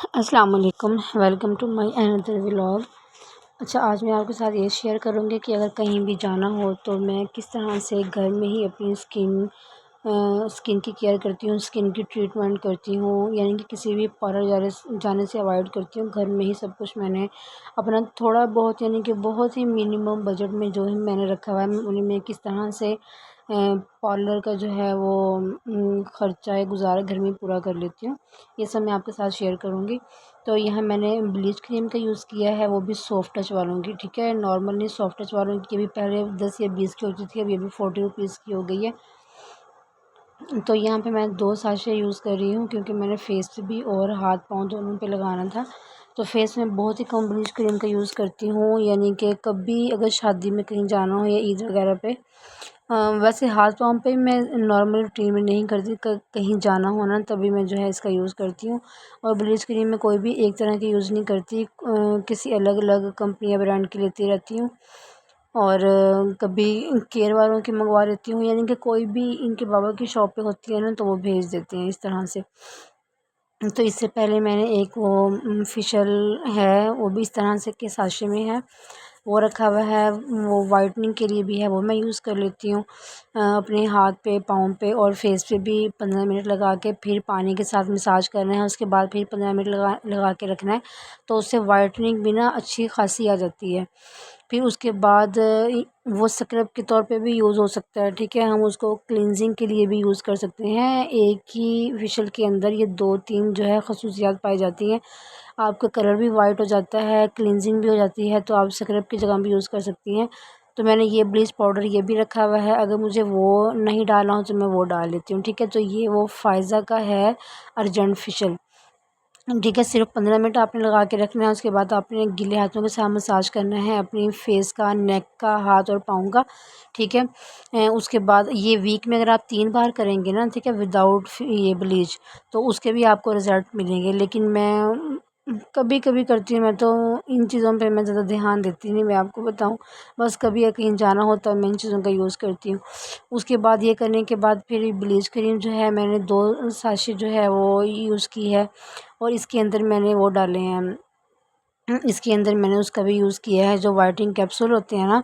अस्सलाम वालेकुम, welcome to my another vlog. अच्छा, आज मैं आपके साथ ये शेयर करूँगी कि अगर कहीं भी जाना हो तो मैं किस तरह से घर में ही अपनी स्किन की केयर करती हूँ, स्किन की ट्रीटमेंट करती हूँ। यानी कि किसी भी पार्लर जाने से अवॉइड करती हूँ। घर में ही सब कुछ मैंने अपना थोड़ा बहुत, यानी कि बहुत ही मिनिमम बजट में जो है मैंने रखा हुआ है। उन्हें मैं किस तरह से पार्लर का जो है वो ख़र्चा है, गुज़ारा घर में पूरा कर लेती हूँ। ये सब मैं आपके साथ शेयर करूँगी। तो यहाँ मैंने ब्लीच क्रीम का यूज़ किया है, वो भी सॉफ्ट टच वालों की, ठीक है। नॉर्मल नहीं, सॉफ्ट टच वालों की भी पहले 10 या 20 की होती थी, अभी 40 रुपीज़ की हो गई है। तो यहाँ पे मैं 2 साशे यूज़ कर रही हूँ क्योंकि मैंने फेस पे भी और हाथ पाँव दोनों पे लगाना था। तो फेस में बहुत ही कम ब्लीच क्रीम का यूज़ करती हूँ, यानी कि कभी अगर शादी में कहीं जाना हो या ईद वगैरह पे। वैसे हाथ पाँव पे मैं नॉर्मल रूटीन में नहीं करती, कहीं जाना हो ना तभी मैं जो है इसका यूज़ करती हूँ। और ब्लीच क्रीम में कोई भी एक तरह की यूज़ नहीं करती, किसी अलग अलग कंपनी या ब्रांड की लेती रहती हूँ। और कभी केयर वालों की मंगवा लेती हूँ, यानी कि कोई भी इनके बाबा की शॉप पे होती है ना तो वो भेज देते हैं इस तरह से। तो इससे पहले मैंने एक वो फेशियल है, वो भी इस तरह से के साशे में है, वो रखा हुआ है। वो वाइटनिंग के लिए भी है, वो मैं यूज़ कर लेती हूँ अपने हाथ पे, पाँव पे और फेस पे भी 15 मिनट लगा के फिर पानी के साथ मसाज करना है। उसके बाद फिर 15 मिनट लगा के रखना है, तो उससे वाइटनिंग भी ना अच्छी खासी आ जाती है। फिर उसके बाद वो स्क्रब के तौर पे भी यूज़ हो सकता है, ठीक है। हम उसको क्लींजिंग के लिए भी यूज़ कर सकते हैं। एक ही फेशियल के अंदर ये 2-3 जो है खसूसियात पाई जाती हैं। आपका कलर भी वाइट हो जाता है, क्लींजिंग भी हो जाती है, तो आप स्क्रब की जगह भी यूज़ कर सकती हैं। तो मैंने ये ब्लीच पाउडर ये भी रखा हुआ है, अगर मुझे वो नहीं डालना हो तो मैं वो डाल लेती हूँ, ठीक है। तो ये वो फ़ायज़ा का है अर्जेंट फेशियल, ठीक है। सिर्फ 15 मिनट आपने लगा के रखना है। उसके बाद आपने गीले हाथों के साथ मसाज करना है अपनी फेस का, नेक का, हाथ और पाँव का, ठीक है। उसके बाद ये वीक में अगर आप 3 बार करेंगे ना, ठीक है, विदाउट ये ब्लीच, तो उसके भी आपको रिज़ल्ट मिलेंगे। लेकिन मैं कभी कभी करती हूँ, मैं तो इन चीज़ों पे मैं ज़्यादा ध्यान देती नहीं, मैं आपको बताऊँ। बस कभी कहीं जाना होता है मैं इन चीज़ों का यूज़ करती हूँ। उसके बाद ये करने के बाद फिर ब्लीच क्रीम जो है मैंने 2 साशे जो है वो यूज़ की है। और इसके अंदर मैंने वो डाले हैं, इसके अंदर मैंने उसका भी यूज़ किया है जो वाइटनिंग कैप्सूल होते हैं ना,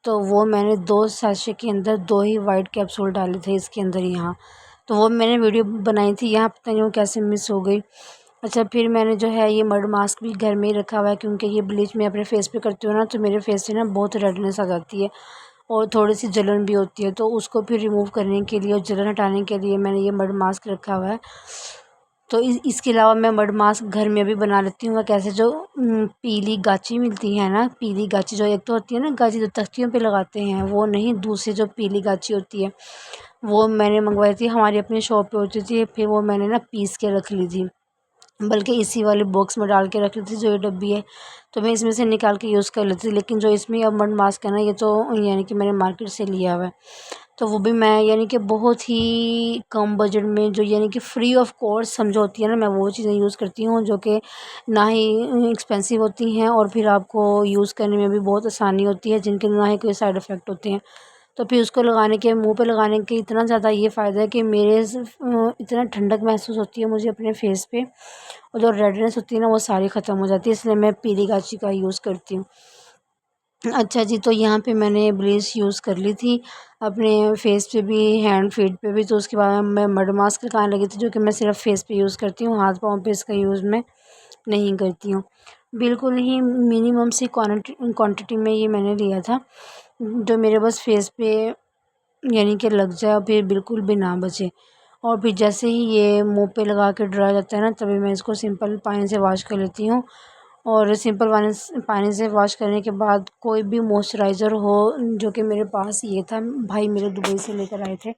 तो वो मैंने 2 साशे के अंदर 2 ही वाइट कैप्सूल डाले थे इसके अंदर यहाँ। तो वो मैंने वीडियो बनाई थी, यहाँ पता नहीं वो कैसे मिस हो गई। अच्छा, फिर मैंने जो है ये मड मास्क भी घर में ही रखा हुआ है, क्योंकि ये ब्लीच मैं अपने फेस पे करती हूँ ना तो मेरे फेस से ना बहुत रेडनेस आ जाती है और थोड़ी सी जलन भी होती है। तो उसको फिर रिमूव करने के लिए और जलन हटाने के लिए मैंने ये मड मास्क रखा हुआ है। तो इसके अलावा मैं मड मास्क घर में भी बना लेती हूँ। कैसे, जो पीली गाची मिलती है ना, पीली गाची जो एक तो होती है ना गाची जो तख्तियों पे लगाते हैं, वो नहीं, दूसरी जो पीली गाची होती है वो मैंने मंगवाई थी, हमारी अपनी शॉप पे होती थी। फिर वो मैंने ना पीस के रख ली थी, बल्कि इसी वाले बॉक्स में डाल के रख ली थी जो ये डब्बी है, तो मैं इसमें से निकाल के यूज़ कर लेती थी। लेकिन जो इसमें अब मड मास्क है ना, ये तो यानी कि मैंने मार्केट से लिया हुआ है, तो वो भी मैं यानी कि बहुत ही कम बजट में, जो यानी कि फ्री ऑफ कॉस्ट समझो होती है ना, मैं वो चीज़ें यूज़ करती हूँ जो कि ना ही एक्सपेंसिव होती हैं और फिर आपको यूज़ करने में भी बहुत आसानी होती है, जिनके ना ही कोई साइड इफ़ेक्ट होते हैं। तो फिर उसको लगाने के, मुँह पे लगाने के इतना ज़्यादा ये फ़ायदा है कि मेरे इतना ठंडक महसूस होती है मुझे अपने फेस पे, और जो रेडनेस होती है ना वो सारी ख़त्म हो जाती है, इसलिए मैं पीली इलायची का यूज़ करती हूँ। अच्छा जी, तो यहाँ पे मैंने ब्लीच यूज़ कर ली थी अपने फेस पे भी, हैंड फीट पे भी। तो उसके बाद मैं मड मास्क लगाने लगी थी, जो कि मैं सिर्फ फेस पे यूज़ करती हूँ, हाथ पाँव पे इसका यूज़ मैं नहीं करती हूँ। बिल्कुल ही मिनिमम सी क्वांटिटी में ये मैंने लिया था, जो मेरे बस फेस पे यानी कि लग जाए और फिर बिल्कुल भी ना बचे। और फिर जैसे ही ये मुँह पे लगा के ड्राई हो जाता है ना, तभी मैं इसको सिंपल पानी से वॉश कर लेती हूँ। और सिंपल पानी से वॉश करने के बाद कोई भी मॉइस्चराइज़र हो, जो कि मेरे पास ये था, भाई मेरे दुबई से लेकर आए थे,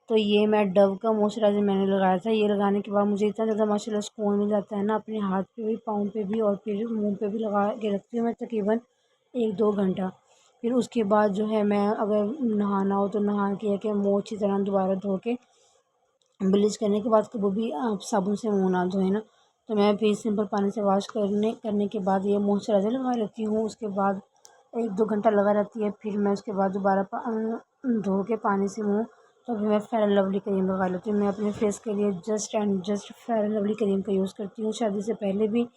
तो ये मैं डव का मॉइस्चराइज़र मैंने लगाया था। ये लगाने के बाद मुझे इतना ज़्यादा माशाल्लाह सुकून मिल जाता है ना, अपने हाथ पे भी, पाँव पे भी और फिर मुँह पे भी लगा के रखती हूँ मैं तकरीबन 1-2 घंटा। फिर उसके बाद जो है मैं अगर नहाना हो तो नहा के कि मुँह अच्छी तरह दोबारा धो के, ब्लीच करने के बाद कभी भी आप साबुन से मुँह ना धोएं ना, तो मैं फिर सिंपल पानी से वॉश करने के बाद ये मॉइस्चराइज़र लगा लेती हूँ। उसके बाद 1-2 घंटा लगा रहती है, फिर मैं उसके बाद दोबारा धो के पानी से मुँह तो अभी मैं फेयर एंड लवली क्रीम लगा लेती हूँ। मैं अपने फेस के लिए just and just fair and lovely cream का यूज़ करती हूँ। शादी से पहले भी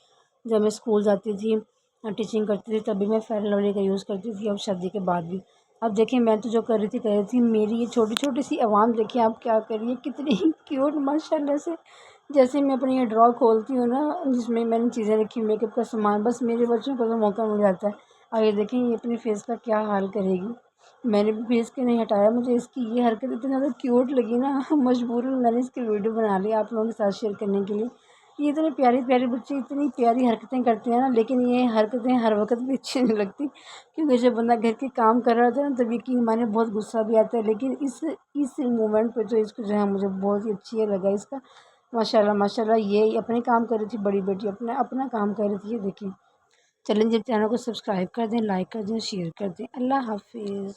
जब मैं स्कूल जाती थी, टीचिंग करती थी, तभी मैं फेयर एंड लवली का यूज़ करती थी, अब शादी के बाद भी। अब देखिए मैं तो जो कर रही थी, मेरी ये छोटी-छोटी सी आवाम देखिए आप क्या कर रही है, कितनी क्यूट माशाल्लाह से। जैसे मैं अपनी ये ड्रॉर खोलती हूँ ना, जिसमें मैंने चीज़ें रखी मेकअप का सामान, बस मेरे बच्चों को तो मौका मिल जाता है। और ये देखें ये अपने फेस का क्या हाल करेगी। मैंने भी फेस के नहीं हटाया, मुझे इसकी ये हरकत इतनी ज़्यादा क्यूट लगी ना, मजबूरन मैंने इसकी वीडियो बना ली आप लोगों के साथ शेयर करने के लिए। ये इतने प्यारे-प्यारे बच्चे इतनी प्यारी हरकतें करते हैं ना, लेकिन ये हरकतें हर वक़्त भी अच्छी नहीं लगती, क्योंकि जब बंदा घर के काम कर रहा होता है ना, तब यकीन मानिए बहुत गुस्सा भी आता है। लेकिन इस मोमेंट पे तो इसको जो है मुझे बहुत ही अच्छी लगा इसका। माशाल्लाह माशाल्लाह ये अपने काम कर रही थी, बड़ी बेटी अपना अपना काम कर रही थी, ये देखिए। चलें जी चैनल को सब्सक्राइब कर दें, लाइक कर दें, शेयर कर दें। अल्लाह हाफ़िज़।